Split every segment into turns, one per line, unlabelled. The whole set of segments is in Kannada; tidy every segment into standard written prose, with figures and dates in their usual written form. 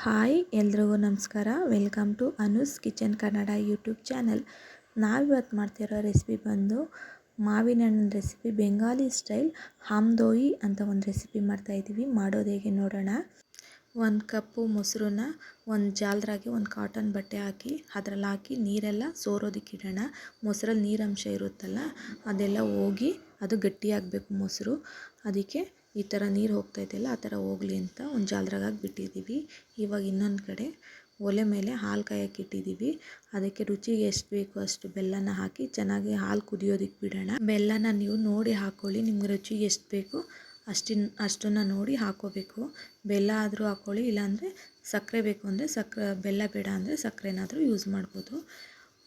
ಹಾಯ್ ಎಲ್ರಿಗೂ ನಮಸ್ಕಾರ. Welcome to Anu's kitchen Kannada YouTube channel. ನಾವಿವತ್ತು ಮಾಡ್ತಿರೋ ರೆಸಿಪಿ ಬಂದು ಮಾವಿನ ಹಣ್ಣಿನ ರೆಸಿಪಿ, ಬೆಂಗಾಲಿ ಸ್ಟೈಲ್ ಹಾಮ್ದೋಯಿ ಅಂತ ಒಂದು ರೆಸಿಪಿ ಮಾಡ್ತಾಯಿದ್ದೀವಿ. ಮಾಡೋದು ಹೇಗೆ ನೋಡೋಣ. 1 ಕಪ್ಪು ಮೊಸರನ್ನ ಒಂದು ಜಾಲರಾಗಿ ಒಂದು ಕಾಟನ್ ಬಟ್ಟೆ ಹಾಕಿ ಅದರಲ್ಲಿ ಹಾಕಿ ನೀರೆಲ್ಲ ಸೋರೋದಕ್ಕೆ ಇಡೋಣ. ಮೊಸರಲ್ಲಿ ನೀರಂಶ ಇರುತ್ತಲ್ಲ ಅದೆಲ್ಲ ಹೋಗಿ ಅದು ಗಟ್ಟಿಯಾಗಬೇಕು ಮೊಸರು. ಅದಕ್ಕೆ ಈ ಥರ ನೀರು ಹೋಗ್ತಾಯಿದೆಯಲ್ಲ ಆ ಥರ ಹೋಗಲಿ ಅಂತ ಒಂದು ಜಾಲರಾಗಿ ಬಿಟ್ಟಿದ್ದೀವಿ. ಇವಾಗ ಇನ್ನೊಂದು ಕಡೆ ಒಲೆ ಮೇಲೆ ಹಾಲು ಕಾಯಕ್ಕೆ ಇಟ್ಟಿದ್ದೀವಿ. ಅದಕ್ಕೆ ರುಚಿಗೆ ಎಷ್ಟು ಬೇಕು ಅಷ್ಟು ಬೆಲ್ಲನ ಹಾಕಿ ಚೆನ್ನಾಗಿ ಹಾಲು ಕುದಿಯೋದಕ್ಕೆ ಬಿಡೋಣ. ಬೆಲ್ಲನ ನೀವು ನೋಡಿ ಹಾಕ್ಕೊಳ್ಳಿ, ನಿಮ್ಗೆ ರುಚಿಗೆ ಎಷ್ಟು ಬೇಕು ಅಷ್ಟನ್ನು ನೋಡಿ ಹಾಕ್ಕೋಬೇಕು. ಬೆಲ್ಲ ಆದರೂ ಹಾಕ್ಕೊಳ್ಳಿ, ಇಲ್ಲಾಂದರೆ ಸಕ್ಕರೆ ಬೇಕು ಅಂದರೆ ಬೆಲ್ಲ ಬೇಡ ಅಂದರೆ ಸಕ್ಕರೆನಾದರೂ ಯೂಸ್ ಮಾಡ್ಬೋದು.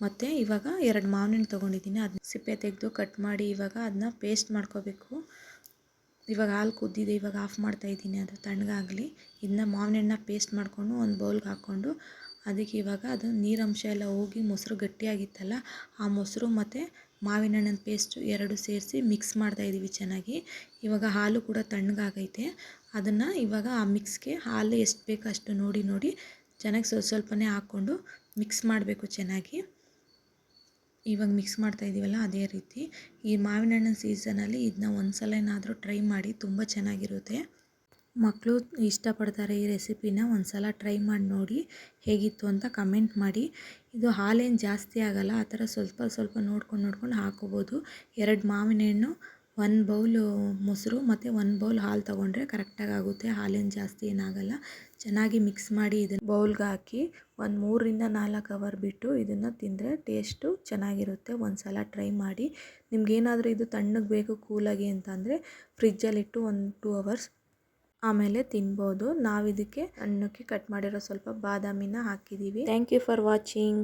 ಮತ್ತು ಇವಾಗ 2 ಮಾವಿನ ಹಣ್ಣು ತೊಗೊಂಡಿದ್ದೀನಿ, ಅದನ್ನ ಸಿಪ್ಪೆ ತೆಗೆದು ಕಟ್ ಮಾಡಿ ಇವಾಗ ಅದನ್ನ ಪೇಸ್ಟ್ ಮಾಡ್ಕೋಬೇಕು. ಇವಾಗ ಹಾಲು ಕುದ್ದಿದೆ, ಇವಾಗ ಆಫ್ ಮಾಡ್ತಾಯಿದ್ದೀನಿ, ಅದು ತಣ್ಣಗಾಗಲಿ. ಇದನ್ನ ಮಾವಿನ ಹಣ್ಣನ್ನ ಪೇಸ್ಟ್ ಮಾಡಿಕೊಂಡು ಒಂದು ಬೌಲ್ಗೆ ಹಾಕ್ಕೊಂಡು ಅದಕ್ಕೆ ಇವಾಗ ಅದು ನೀರಂಶ ಎಲ್ಲ ಹೋಗಿ ಮೊಸರು ಗಟ್ಟಿಯಾಗಿತ್ತಲ್ಲ ಆ ಮೊಸರು ಮತ್ತು ಮಾವಿನ ಹಣ್ಣಿನ ಪೇಸ್ಟು ಎರಡು ಸೇರಿಸಿ ಮಿಕ್ಸ್ ಮಾಡ್ತಾಯಿದ್ದೀವಿ ಚೆನ್ನಾಗಿ. ಇವಾಗ ಹಾಲು ಕೂಡ ತಣ್ಣಗಾಗೈತೆ. ಅದನ್ನು ಇವಾಗ ಆ ಮಿಕ್ಸ್ಗೆ ಹಾಲು ಎಷ್ಟು ಬೇಕು ಅಷ್ಟು ನೋಡಿ ಚೆನ್ನಾಗಿ ಸ್ವಲ್ಪನೇ ಹಾಕ್ಕೊಂಡು ಮಿಕ್ಸ್ ಮಾಡಬೇಕು ಚೆನ್ನಾಗಿ. ಇವಾಗ ಮಿಕ್ಸ್ ಮಾಡ್ತಾಯಿದ್ದೀವಲ್ಲ ಅದೇ ರೀತಿ ಈ ಮಾವಿನ ಹಣ್ಣಿನ ಸೀಸನಲ್ಲಿ ಇದನ್ನ ಒಂದು ಸಲನಾದರೂ ಟ್ರೈ ಮಾಡಿ, ತುಂಬ ಚೆನ್ನಾಗಿರುತ್ತೆ. ಮಕ್ಕಳು ಇಷ್ಟಪಡ್ತಾರೆ ಈ ರೆಸಿಪಿನ. ಒಂದು ಸಲ ಟ್ರೈ ಮಾಡಿ ನೋಡಿ ಹೇಗಿತ್ತು ಅಂತ ಕಮೆಂಟ್ ಮಾಡಿ. ಇದು ಹಾಲೇನು ಜಾಸ್ತಿ ಆಗೋಲ್ಲ, ಆ ಥರ ಸ್ವಲ್ಪ ನೋಡ್ಕೊಂಡು ಹಾಕೋಬೋದು. 2 ಮಾವಿನ ಹಣ್ಣು, 1 ಬೌಲು ಮೊಸರು ಮತ್ತು 1 ಬೌಲ್ ಹಾಲು ತೊಗೊಂಡ್ರೆ ಕರೆಕ್ಟಾಗಿ ಆಗುತ್ತೆ. ಹಾಲೇನು ಜಾಸ್ತಿ ಏನಾಗಲ್ಲ. ಚೆನ್ನಾಗಿ ಮಿಕ್ಸ್ ಮಾಡಿ ಇದನ್ನು ಬೌಲ್ಗೆ ಹಾಕಿ ಒಂದು 3ರಿಂದ 4 ಅವರ್ ಬಿಟ್ಟು ಇದನ್ನು ತಿಂದರೆ ಟೇಸ್ಟು ಚೆನ್ನಾಗಿರುತ್ತೆ. ಒಂದು ಸಲ ಟ್ರೈ ಮಾಡಿ. ನಿಮ್ಗೇನಾದರೂ ಇದು ತಣ್ಣಗೆ ಬೇಕು ಕೂಲಾಗಿ ಅಂತಂದರೆ ಫ್ರಿಜ್ಜಲ್ಲಿಟ್ಟು 1-2 ಅವರ್ಸ್ ಆಮೇಲೆ ತಿನ್ಬೋದು. ನಾವು ಇದಕ್ಕೆ ಹಣ್ಣಕ್ಕೆ ಕಟ್ ಮಾಡಿರೋ ಸ್ವಲ್ಪ ಬಾದಾಮಿನ ಹಾಕಿದ್ದೀವಿ. Thank you for watching.